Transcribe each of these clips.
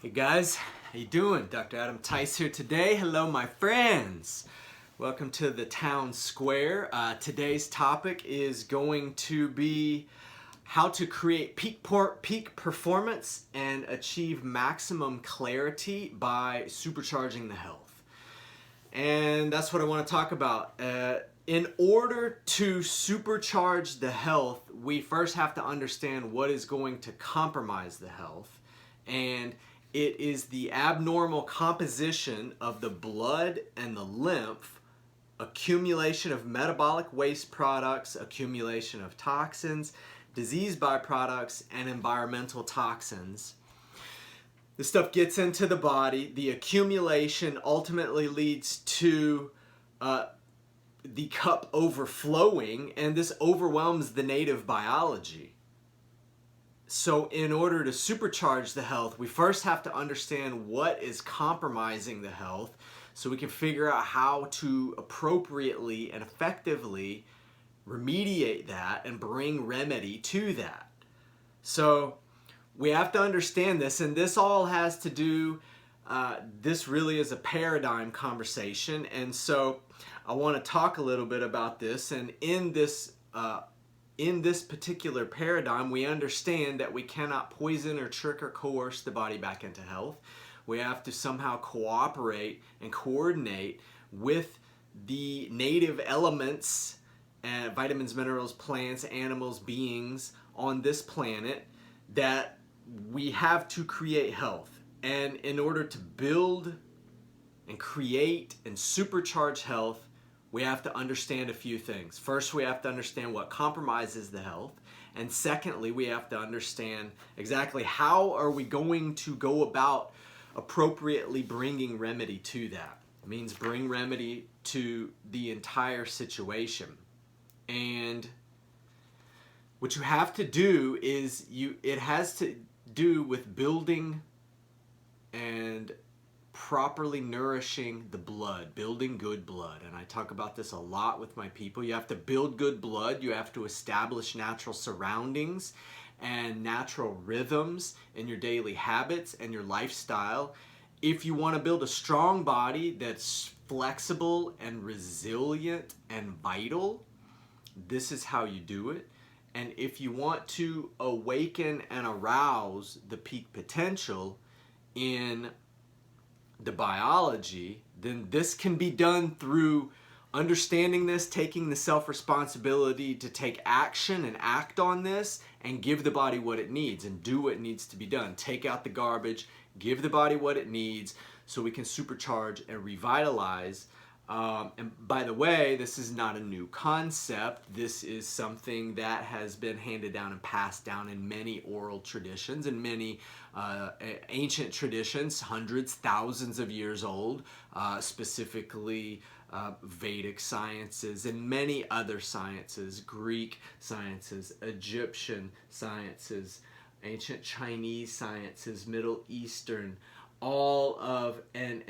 Hey guys, how you doing? Dr. Adam Tice here today. Hello my friends. Welcome to the town square. Today's topic is going to be how to create peak performance and achieve maximum clarity by supercharging the health. And that's what I want to talk about. In order to supercharge the health, we first have to understand what is going to compromise the health. And it is the abnormal composition of the blood and the lymph, accumulation of metabolic waste products, accumulation of toxins, disease byproducts, and environmental toxins. This stuff gets into the body. The accumulation ultimately leads to the cup overflowing, and this overwhelms the native biology. So in order to supercharge the health, we first have to understand what is compromising the health so we can figure out how to appropriately and effectively remediate that and bring remedy to that. So we have to understand this, and this all has to do, this really is a paradigm conversation, and so I want to talk a little bit about this. And in this particular paradigm, we understand that we cannot poison or trick or coerce the body back into health. We have to somehow cooperate and coordinate with the native elements, vitamins, minerals, plants, animals, beings on this planet, that we have to create health. And in order to build and create and supercharge health, we have to understand a few things. First, we have to understand what compromises the health. And secondly, we have to understand exactly how are we going to go about appropriately bringing remedy to that. It means bring remedy to the entire situation. And what you have to do is, it has to do with building and properly nourishing the blood, building good blood. And I talk about this a lot with my people. You have to build good blood. You have to establish natural surroundings and natural rhythms in your daily habits and your lifestyle. If you want to build a strong body that's flexible and resilient and vital, this is how you do it. And if you want to awaken and arouse the peak potential in the biology, then this can be done through understanding this, taking the self-responsibility to take action and act on this and give the body what it needs and do what needs to be done. Take out the garbage, give the body what it needs so we can supercharge and revitalize. And by the way, this is not a new concept. This is something that has been handed down and passed down in many oral traditions and many ancient traditions, hundreds, thousands of years old, specifically Vedic sciences and many other sciences, Greek sciences, Egyptian sciences, ancient Chinese sciences, Middle Eastern, all of, and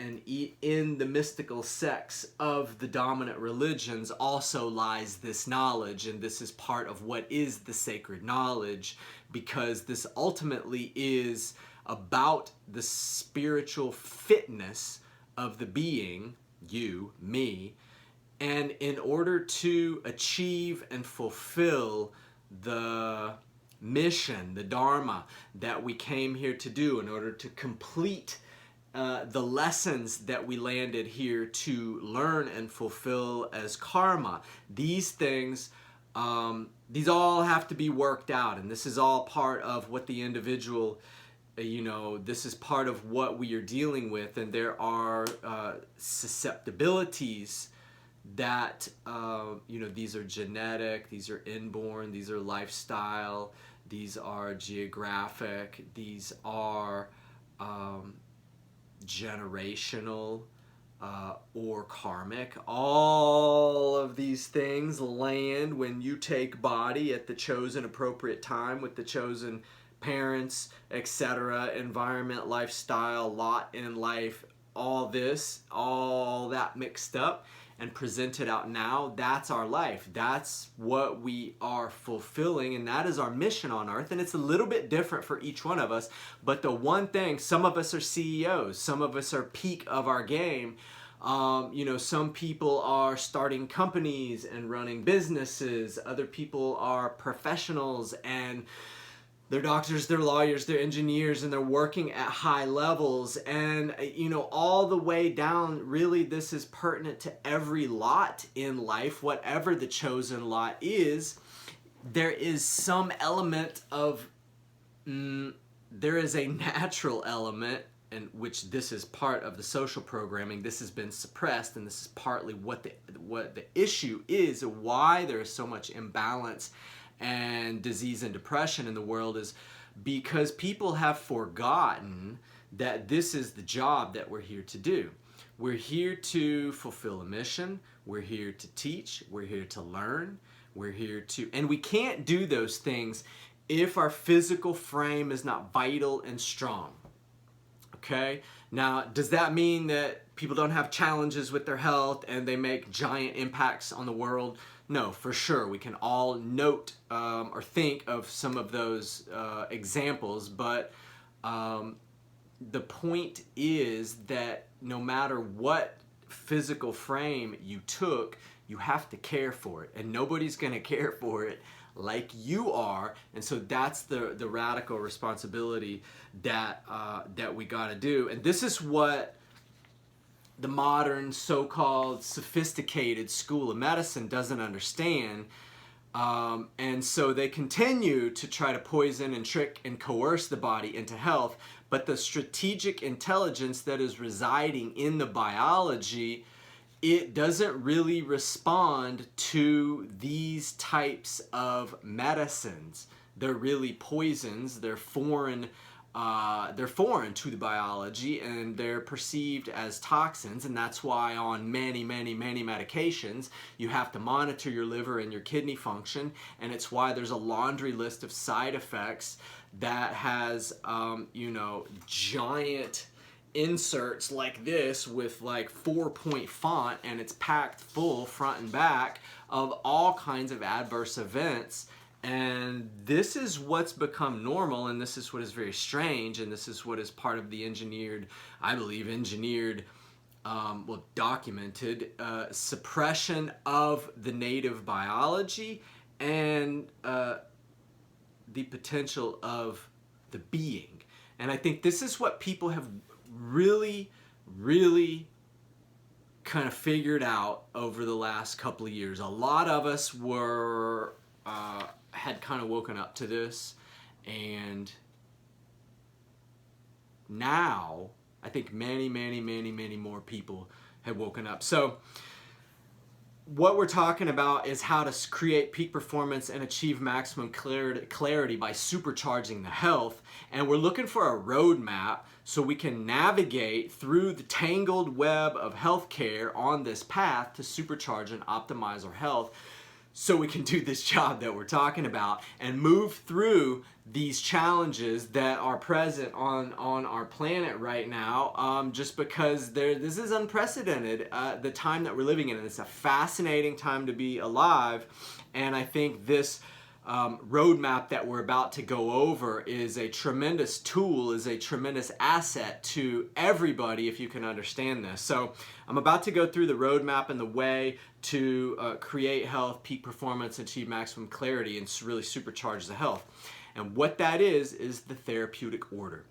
in the mystical sects of the dominant religions also lies this knowledge, and this is part of what is the sacred knowledge, because this ultimately is about the spiritual fitness of the being, you, me, and in order to achieve and fulfill the mission, the dharma that we came here to do, in order to complete the lessons that we landed here to learn and fulfill as karma. These things, these all have to be worked out, and this is all part of what the individual, this is part of what we are dealing with, and there are susceptibilities that, these are genetic, these are inborn, these are lifestyle, these are geographic, these are generational or karmic. All of these things land when you take body at the chosen appropriate time with the chosen parents, etc., environment, lifestyle, lot in life, all that mixed up. and present it out now, that's our life. That's what we are fulfilling, and that is our mission on earth. And it's a little bit different for each one of us, but the one thing, some of us are CEOs, some of us are peak of our game. Some people are starting companies and running businesses. Other people are professionals and they're doctors, they're lawyers, they're engineers, and they're working at high levels. And, all the way down, really, this is pertinent to every lot in life, whatever the chosen lot is. There is some element of, there is a natural element, and which this is part of the social programming. This has been suppressed, and this is partly what the issue is, why there is so much imbalance and disease and depression in the world, is because people have forgotten that this is the job that we're here to do. We're here to fulfill a mission. We're here to teach. We're here to learn. We're here to, and we can't do those things if our physical frame is not vital and strong. Okay? Now, does that mean that people don't have challenges with their health and they make giant impacts on the world? No, for sure. We can all note or think of some of those examples, but the point is that no matter what physical frame you took, you have to care for it, and nobody's going to care for it like you are. And so that's the radical responsibility that we got to do. And this is what the modern so-called sophisticated school of medicine doesn't understand. And so they continue to try to poison and trick and coerce the body into health. But the strategic intelligence that is residing in the biology, it doesn't really respond to these types of medicines. They're really poisons. They're foreign to the biology, and they're perceived as toxins. And that's why on many medications you have to monitor your liver and your kidney function. And it's why there's a laundry list of side effects that has giant inserts like this with like 4-point font, and it's packed full front and back of all kinds of adverse events. And this is what's become normal, and this is what is very strange, and this is what is part of the documented suppression of the native biology and the potential of the being. And I think this is what people have really kind of figured out over the last couple of years. A lot of us had kind of woken up to this, and now I think many more people have woken up. So what we're talking about is how to create peak performance and achieve maximum clarity by supercharging the health. And we're looking for a roadmap so we can navigate through the tangled web of healthcare on this path to supercharge and optimize our health, so we can do this job that we're talking about and move through these challenges that are present on our planet right now, just because this is unprecedented, the time that we're living in. And it's a fascinating time to be alive. And I think this roadmap that we're about to go over is a tremendous tool, is a tremendous asset to everybody if you can understand this. So I'm about to go through the roadmap and the way to create health, peak performance, achieve maximum clarity, and really supercharge the health. And what that is the therapeutic order.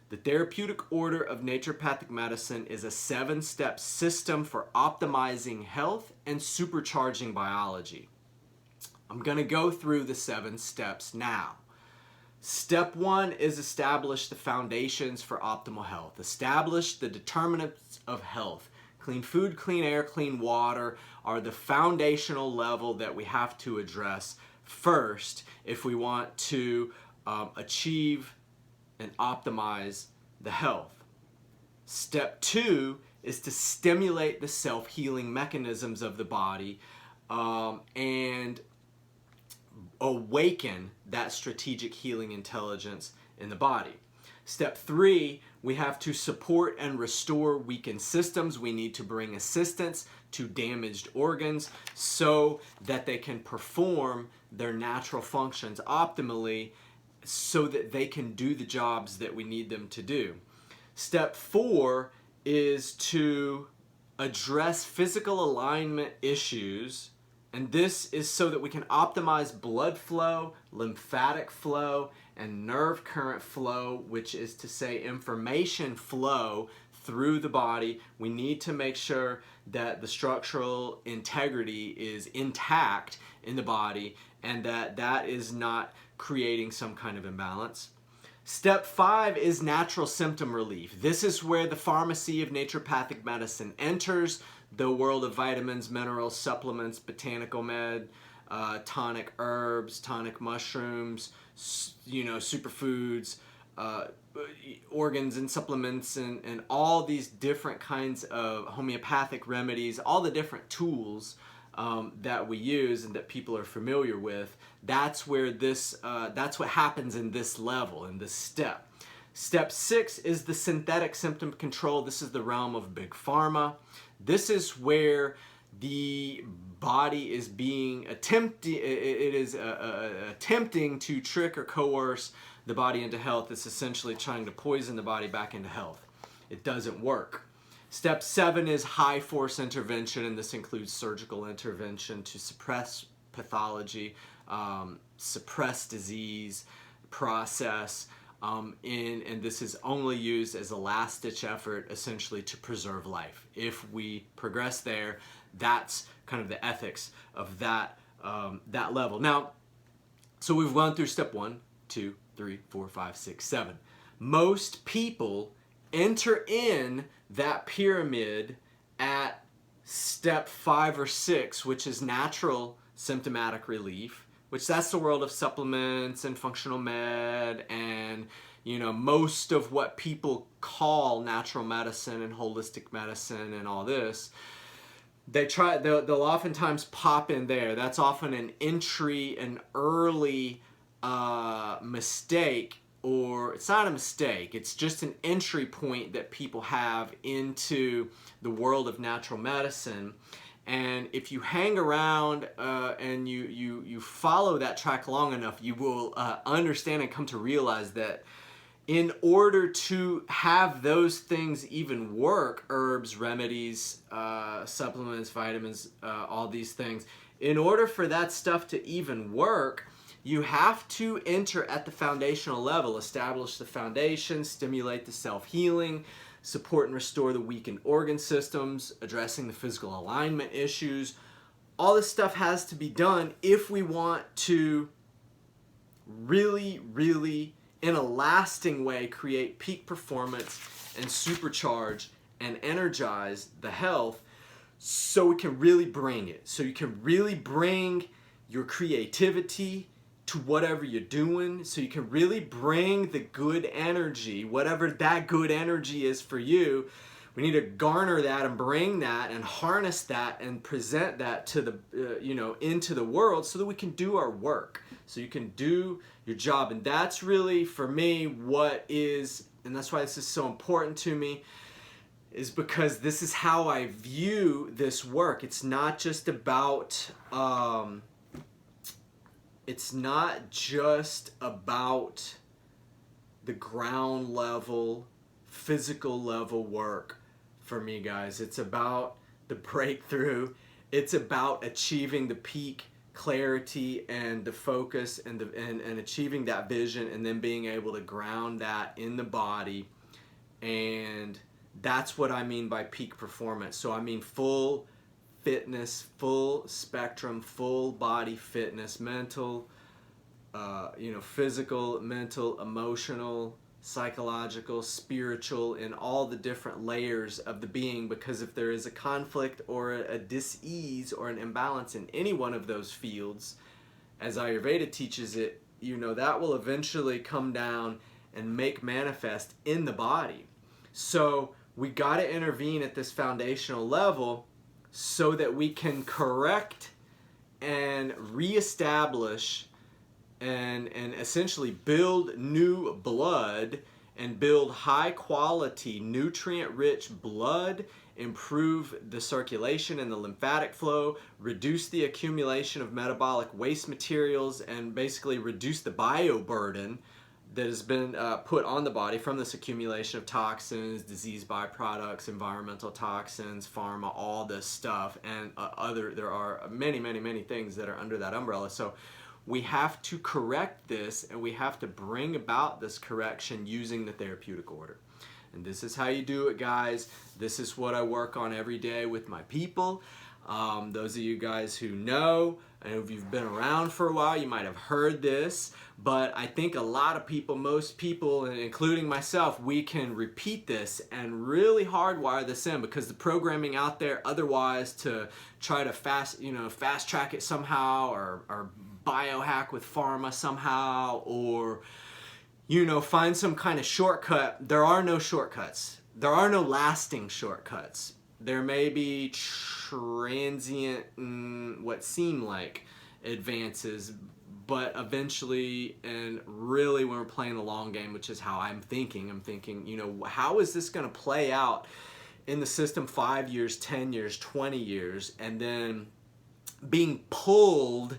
The therapeutic order of naturopathic medicine is a 7-step system for optimizing health and supercharging biology. I'm going to go through the 7 steps now. Step 1 is establish the foundations for optimal health. Establish the determinants of health. Clean food, clean air, clean water are the foundational level that we have to address first if we want to achieve and optimize the health. Step 2 is to stimulate the self-healing mechanisms of the body and awaken that strategic healing intelligence in the body. Step 3, we have to support and restore weakened systems. We need to bring assistance to damaged organs so that they can perform their natural functions optimally, so that they can do the jobs that we need them to do. Step 4 is to address physical alignment issues, and this is so that we can optimize blood flow, lymphatic flow, and nerve current flow, which is to say information flow through the body. We need to make sure that the structural integrity is intact in the body and that that is not creating some kind of imbalance. Step 5 is natural symptom relief. This is where the pharmacy of naturopathic medicine enters, the world of vitamins, minerals, supplements, botanical med, tonic herbs, tonic mushrooms, superfoods, organs and supplements, and all these different kinds of homeopathic remedies, all the different tools that we use and that people are familiar with. That's where that's what happens in this level, in this step. Step 6 is the synthetic symptom control. This is the realm of big pharma. This is where the body is attempting to trick or coerce the body into health. It's essentially trying to poison the body back into health. It doesn't work. Step 7 is high force intervention, and this includes surgical intervention to suppress pathology, suppress disease process, and this is only used as a last-ditch effort, essentially to preserve life. If we progress there, that's kind of the ethics of that level. Now, so we've gone through step 1, 2, 3, 4, 5, 6, 7. Most people enter in that pyramid at step 5 or 6, which is natural symptomatic relief, which that's the world of supplements and functional med and most of what people call natural medicine and holistic medicine and all this. They'll oftentimes pop in there. That's often an early mistake, or it's not a mistake, it's just an entry point that people have into the world of natural medicine. And if you hang around and you follow that track long enough, you will understand and come to realize that in order to have those things even work, herbs, remedies, supplements, vitamins, all these things, in order for that stuff to even work, you have to enter at the foundational level, establish the foundation, stimulate the self-healing, support and restore the weakened organ systems, addressing the physical alignment issues. All this stuff has to be done if we want to really, really, in a lasting way, create peak performance and supercharge and energize the health, so we can really bring it. So you can really bring your creativity to whatever you're doing, so you can really bring the good energy, whatever that good energy is for you. We need to garner that and bring that and harness that and present that to the into the world, so that we can do our work, so you can do your job. And that's really, for me, what is, and that's why this is so important to me, is because this is how I view this work. It's not just about it's not just about the ground level, physical level work for me, guys. It's about the breakthrough. It's about achieving the peak clarity and the focus and achieving that vision, and then being able to ground that in the body. And that's what I mean by peak performance. So I mean full fitness, full spectrum, full body fitness, mental, physical, mental, emotional, psychological, spiritual, in all the different layers of the being. Because if there is a conflict or a dis-ease or an imbalance in any one of those fields, as Ayurveda teaches it, that will eventually come down and make manifest in the body. So we got to intervene at this foundational level, so that we can correct and reestablish and essentially build new blood and build high quality, nutrient rich blood, improve the circulation and the lymphatic flow, reduce the accumulation of metabolic waste materials, and basically reduce the bioburden that has been put on the body from this accumulation of toxins, disease byproducts, environmental toxins, pharma, all this stuff, and there are many things that are under that umbrella. So we have to correct this, and we have to bring about this correction using the therapeutic order. And this is how you do it, guys. This is what I work on every day with my people. Those of you guys who know, and if you've been around for a while, you might have heard this, but I think a lot of people, most people, and including myself, we can repeat this and really hardwire this in, because the programming out there otherwise to try to fast track it somehow, or biohack with pharma somehow, or find some kind of shortcut. There are no shortcuts. There are no lasting shortcuts. There may be transient, what seem like advances, but eventually, and really when we're playing the long game, which is how I'm thinking, how is this going to play out in the system 5 years, 10 years, 20 years, and then being pulled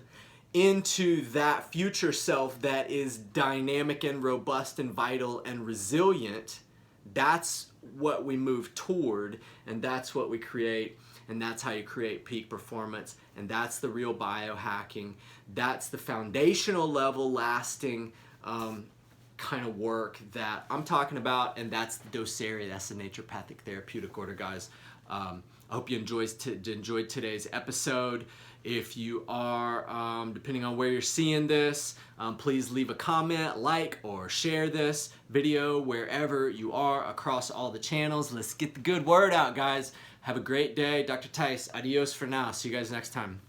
into that future self that is dynamic and robust and vital and resilient. That's what we move toward, and that's what we create, and that's how you create peak performance, and that's the real biohacking. That's the foundational level lasting kind of work that I'm talking about, and that's the dosaria. That's the naturopathic therapeutic order, guys. I hope you enjoyed today's episode. If you are, depending on where you're seeing this, please leave a comment, like, or share this video wherever you are across all the channels. Let's get the good word out, guys. Have a great day. Dr. Tice, adios for now. See you guys next time.